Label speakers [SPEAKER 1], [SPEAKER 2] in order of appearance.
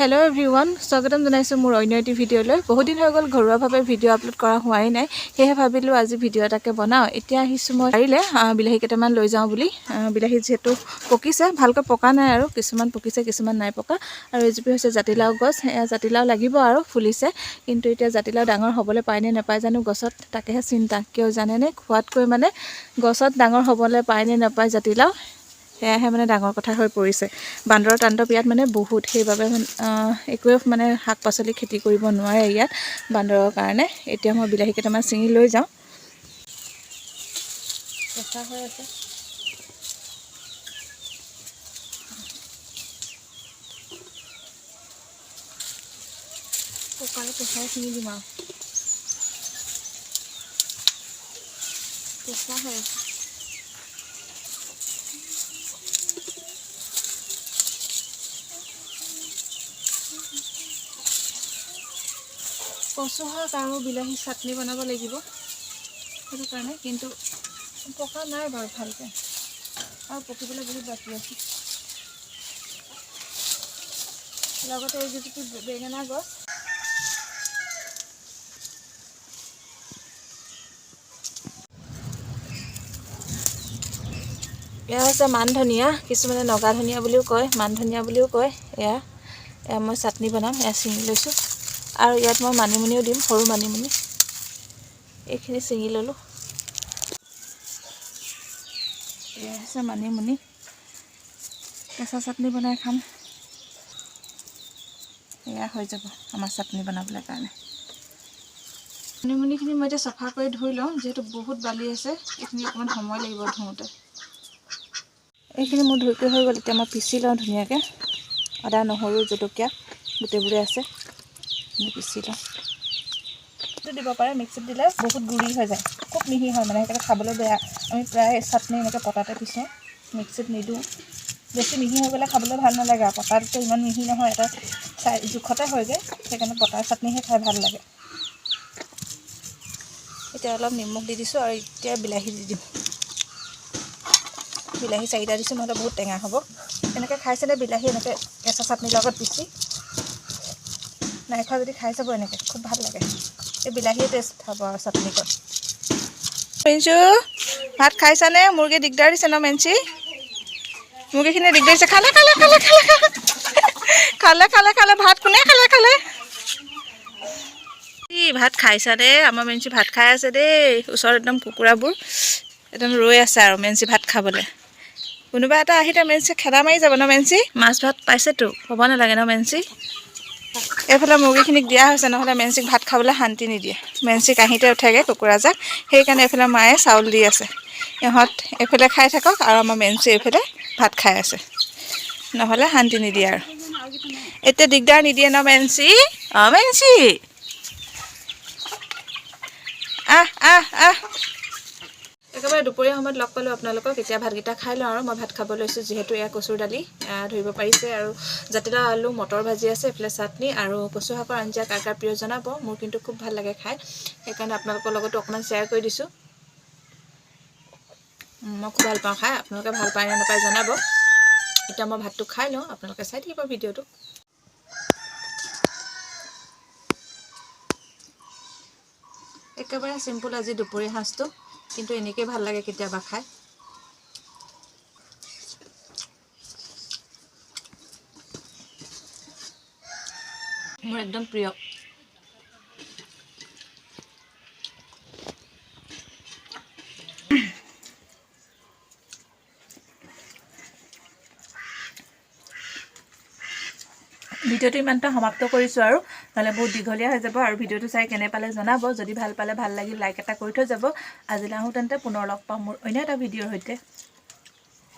[SPEAKER 1] hello everyone स्वागतम जनाइছো মোৰ অন্য এটি ভিডিঅলৈ বহুত দিন হৈ গল ঘৰুৱাভাৱে ভিডিঅ আপলোড কৰা হোৱাই নাই হেহে ভাবিলো আজি ভিডিঅ এটাকে বনাও এতিয়া আহিছো মই পাৰিলে বিলাহী কেটামান লৈ যাও বুলি বিলাহী যেটো পকিছে ভালকৈ পকা নাই আৰু কিছুমান পকিছে কিছুমান নাই পকা আৰু এজুপি হৈছে জাতিলাও গছ এয়া জাতিলাও লাগিব আৰু ফুলিছে কিন্তু এতিয়া জাতিলাও ডাঙৰ হ'বলৈ পায় নে নাপায় জানো গছত তাকেহে চিন্তা কিয় জানে নে খোৱাতকৈ মানে গছত ডাঙৰ হ'বলৈ পায় নে নাপায় জাতিলাও এয়াহে মানে ডাঙৰ কথা হৈ পৰিছে বান্দৰৰ তাণ্ডৱ ইয়াত মানে বহুত সেইভাবে একোৱে মানে শাক পাচলি খেতি কৰিব নোৱাৰে ইয়াত বান্দৰৰ কাৰণে এতিয়া মই বিলাহী কেটামান চিঙি লৈ যাওঁ কেঁচা হৈ আছে পকালে কেঁচাই চিঙি দিম আৰু কেঁচা হৈ আছে কচু শাক আৰু বিলাহী চাটনি বনাব লাগিব সেইটো কাৰণে কিন্তু পকা নাই বাৰু ভালকৈ আৰু পকিবলৈ বহুত বাকী আছে লগতে এই যিটো বেঙেনা গছ এয়া হৈছে মান ধনিয়া কিছুমানে নগা ধনিয়া বুলিও কয় মান ধনিয়া বুলিও কয় এয়া মই চাটনি বনাম এয়া চিঙি লৈছোঁ আৰু ইয়াত মই মানিমুনিও দিম সৰু মানিমুনি এইখিনি চিঙি ল'লোঁ এয়া হৈছে মানিমুনি কেঁচা চাটনি বনাই খাম এয়া হৈ যাব আমাৰ চাটনি বনাবলৈ কাৰণে মানিমুনিখিনি মই এতিয়া চাফা কৰি ধুই লওঁ যিহেতু বহুত বালি আছে এইখিনি অকণমান সময় লাগিব ধুওঁতে এইখিনি মোৰ ধুই হৈ গ'ল এতিয়া মই পিচি লওঁ ধুনীয়াকৈ আদা নহৰু জলকীয়া গোটেইবোৰে আছে পিচি লওঁ দিব পাৰে মিক্সিত দিলে বহুত গুড়ি হৈ যায় খুব মিহি হয় মানে সেইকাৰণে খাবলৈ বেয়া আমি প্ৰায় চাটনি এনেকৈ পটাতে পিচোঁ মিক্সিত নিদিওঁ বেছি মিহি হৈ গ'লে খাবলৈ ভাল নালাগে আৰু পটাটো ইমান মিহি নহয় এটা জোখতে হয়গৈ সেইকাৰণে পটাৰ চাটনিহে খাই ভাল লাগে এতিয়া অলপ নিমখ দি দিছোঁ আৰু এতিয়া বিলাহী দি দিম বিলাহী 4টা দিছোঁ নহ'লে বহুত টেঙা হ'ব এনেকৈ খাইছেনে বিলাহী এনেকৈ কেঁচা চাটনিৰ লগত পিচি নাই খোৱা যদি খাই চাব এনেকৈ খুব ভাল লাগে এই বিলাহীয়ে টেষ্ট হ'ব আৰু চাটনিকত মেঞ্চু ভাত খাইছানে মুৰ্গী দিগদাৰ দিছে ন মেঞ্চি মুৰ্গীখিনি দিগদাৰ দিছে খালে খালে খালে খালে খালে খালে খালে ভাত কোনে খালে খালে ভাত খাইছানে আমাৰ মেঞ্চি ভাত খাই আছে দেই ওচৰত একদম কুকুৰাবোৰ একদম ৰৈ আছে আৰু মেঞ্চি ভাত খাবলৈ কোনোবা এটা আহিতে মেঞ্চি খেদা মাৰি যাব ন মেঞ্চি মাছ ভাত পাইছেতো হ'ব নালাগে ন মেঞ্চি এইফালে মুৰ্গীখিনিক দিয়া হৈছে নহ'লে মেঞ্চিক ভাত খাবলৈ শান্তি নিদিয়ে মেঞ্চি কাঁহীতে উঠেগৈ কুকুৰাজাক সেইকাৰণে এইফালে মায়ে চাউল দি আছে ইহঁত এইফালে খাই থাকক আৰু আমাৰ মেঞ্চি এইফালে ভাত খাই আছে নহ'লে শান্তি নিদিয়ে আৰু এতিয়া দিগদাৰ নিদিয়ে ন মেঞ্চি অঁ মেঞ্চি আহ আহ আহ একেবাৰে দুপৰীয়া সময়ত লগ পালোঁ আপোনালোকক এতিয়া ভাতকেইটা খাই লওঁ আৰু মই ভাত খাব লৈছোঁ যিহেতু এয়া কচুৰ দালি ধৰিব পাৰিছে আৰু জাতিলাও আলু মটৰ ভাজি আছে এইফালে চাটনি আৰু কচু শাকৰ আঞ্জা কাৰ কাৰ প্ৰিয় জনাব মোৰ কিন্তু খুব ভাল লাগে খাই সেইকাৰণে আপোনালোকৰ লগতো অকণমান শ্বেয়াৰ কৰি দিছোঁ মই খুব ভাল পাওঁ খাই আপোনালোকে ভাল পায় নে নাপায় জনাব এতিয়া মই ভাতটো খাই লওঁ আপোনালোকে চাই থাকিব ভিডিঅ'টো একেবাৰে চিম্পুল আজি দুপৰীয়া সাঁজটো কিন্তু এনেকৈ ভাল লাগে কেতিয়াবা খাই মোৰ একদম প্ৰিয় ভিডিঅ'টো ইমানটা সমাপ্ত কৰিছোঁ আৰু নহ'লে বহুত দীঘলীয়া হৈ যাব আৰু ভিডিঅ'টো চাই কেনে পালে জনাব যদি ভাল পালে ভাল লাগিল লাইক এটা কৰি থৈ যাব আজিলৈ আহোঁ তেন্তে পুনৰ লগ পাম মোৰ অন্য এটা ভিডিঅ'ৰ সৈতে